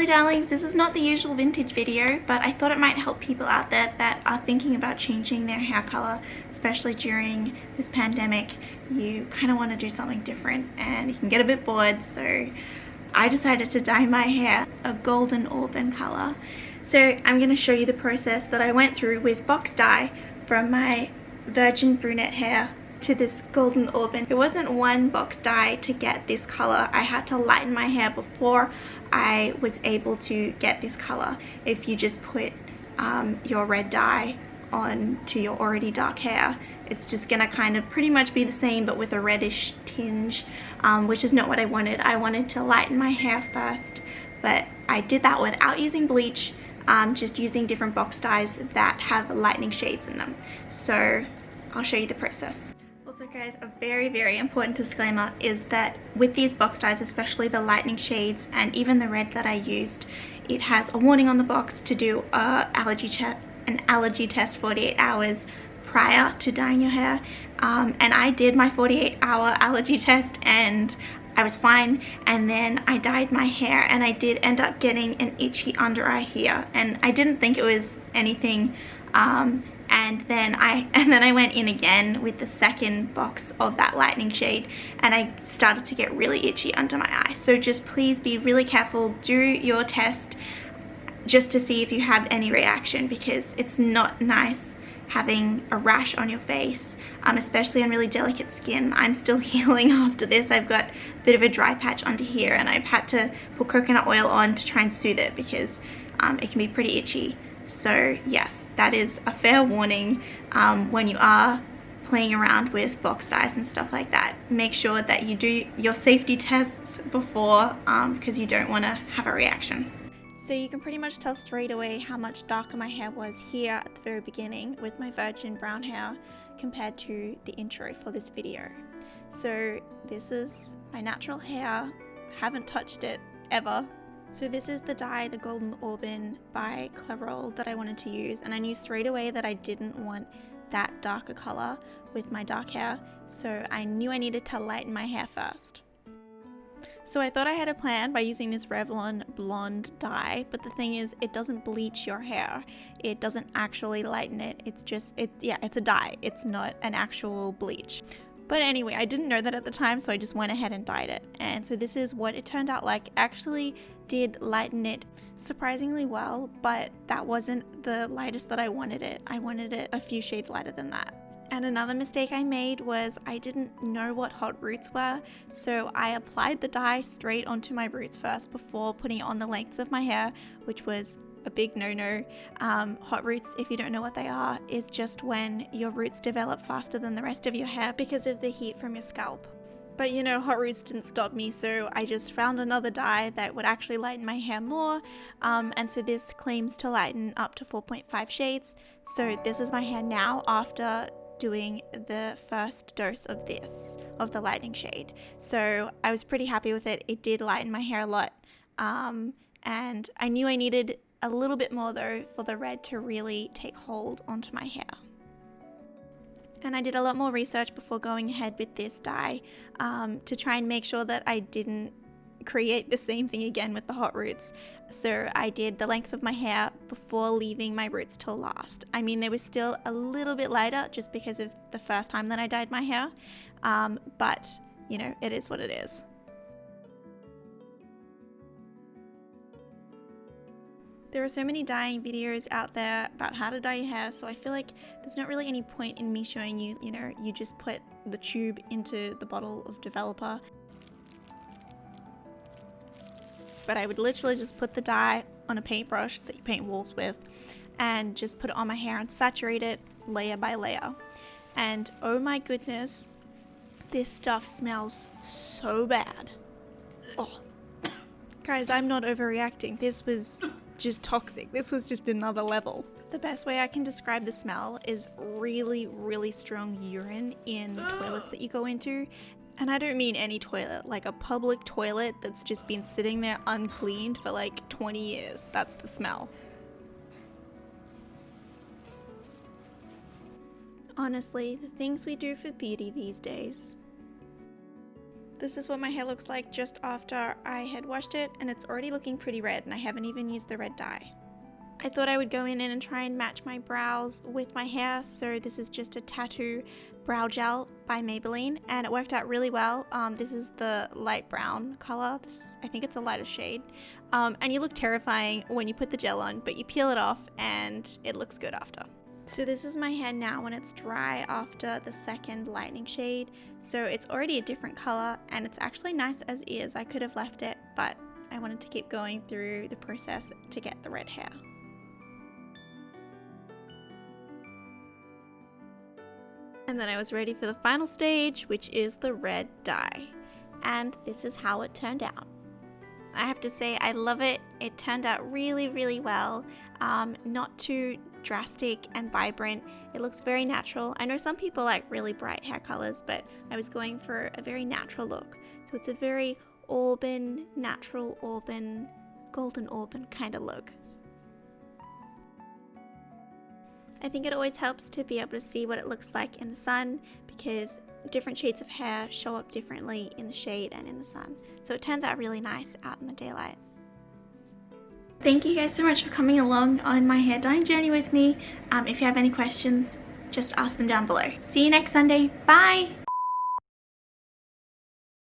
Hello darlings, this is not the usual vintage video, but I thought it might help people out there that are thinking about changing their hair color, especially during this pandemic. You kind of want to do something different and you can get a bit bored, so I decided to dye my hair a golden auburn color. So I'm going to show you the process that I went through with box dye from my virgin brunette hair to this golden auburn. It wasn't one box dye to get this color. I had to lighten my hair before I was able to get this color. If you just put your red dye on to your already dark hair, it's just gonna kind of pretty much be the same but with a reddish tinge, which is not what I wanted. I wanted to lighten my hair first, but I did that without using bleach, just using different box dyes that have lightening shades in them. So I'll show you the process. Also guys, a very important disclaimer is that with these box dyes, especially the lightening shades and even the red that I used, it has a warning on the box to do an allergy test 48 hours prior to dyeing your hair, and I did my 48-hour allergy test and I was fine, and then I dyed my hair and I did end up getting an itchy under eye here, and I didn't think it was anything, and then I went in again with the second box of that lightening shade and I started to get really itchy under my eye. So just please be really careful, do your test just to see if you have any reaction, because it's not nice having a rash on your face, especially on really delicate skin. I'm still healing after this. I've got a bit of a dry patch under here and I've had to put coconut oil on to try and soothe it because it can be pretty itchy. So yes, that is a fair warning when you are playing around with box dyes and stuff like that. Make sure that you do your safety tests before, because you don't want to have a reaction. So you can pretty much tell straight away how much darker my hair was here at the very beginning with my virgin brown hair compared to the intro for this video. So this is my natural hair, haven't touched it ever. So this is the dye, the Golden Auburn by Clairol, that I wanted to use, and I knew straight away that I didn't want that darker color with my dark hair, so I knew I needed to lighten my hair first. So I thought I had a plan by using this Revlon blonde dye, but the thing is, it doesn't bleach your hair. It doesn't actually lighten it. It's just, it's a dye. It's not an actual bleach. But anyway, I didn't know that at the time, so I just went ahead and dyed it. And so this is what it turned out like. Actually did lighten it surprisingly well, but that wasn't the lightest that I wanted it. I wanted it a few shades lighter than that. And another mistake I made was I didn't know what hot roots were, so I applied the dye straight onto my roots first before putting it on the lengths of my hair, which was a big no-no. Hot roots, if you don't know what they are, is just when your roots develop faster than the rest of your hair because of the heat from your scalp. But you know, hot roots didn't stop me, so I just found another dye that would actually lighten my hair more, and so this claims to lighten up to 4.5 shades. So this is my hair now after doing the first dose of this, of the lightening shade. So I was pretty happy with it. It did lighten my hair a lot, and I knew I needed a little bit more though for the red to really take hold onto my hair. And I did a lot more research before going ahead with this dye to try and make sure that I didn't create the same thing again with the hot roots. So I did the lengths of my hair before leaving my roots till last. I mean, they were still a little bit lighter just because of the first time that I dyed my hair, but you know, it is what it is. There are so many dyeing videos out there about how to dye your hair, so I feel like there's not really any point in me showing you, you know, you just put the tube into the bottle of developer. But I would literally just put the dye on a paintbrush that you paint walls with and just put it on my hair and saturate it layer by layer. And oh my goodness, this stuff smells so bad. Oh, guys, I'm not overreacting. This was just toxic. This was just another level. The best way I can describe the smell is really strong urine in toilets that you go into. And I don't mean any toilet, like a public toilet that's just been sitting there uncleaned for like 20 years. That's the smell. Honestly, the things we do for beauty these days. This is what my hair looks like just after I had washed it, and it's already looking pretty red, and I haven't even used the red dye. I thought I would go in and try and match my brows with my hair, so this is just a tattoo brow gel by Maybelline, and it worked out really well. This is the light brown color. I think it's a lighter shade, and you look terrifying when you put the gel on, but you peel it off and it looks good after. So this is my hair now when it's dry after the second lightening shade, so it's already a different color, and it's actually nice as is. I could have left it, but I wanted to keep going through the process to get the red hair. And then I was ready for the final stage, which is the red dye. And this is how it turned out. I have to say I love it. It turned out really, really well. Not too drastic and vibrant. It looks very natural. I know some people like really bright hair colors, but I was going for a very natural look. So it's a very auburn, natural auburn, golden auburn kind of look. I think it always helps to be able to see what it looks like in the sun, because different shades of hair show up differently in the shade and in the sun. So it turns out really nice out in the daylight. Thank you guys so much for coming along on my hair dyeing journey with me. If you have any questions, just ask them down below. See you next Sunday. Bye!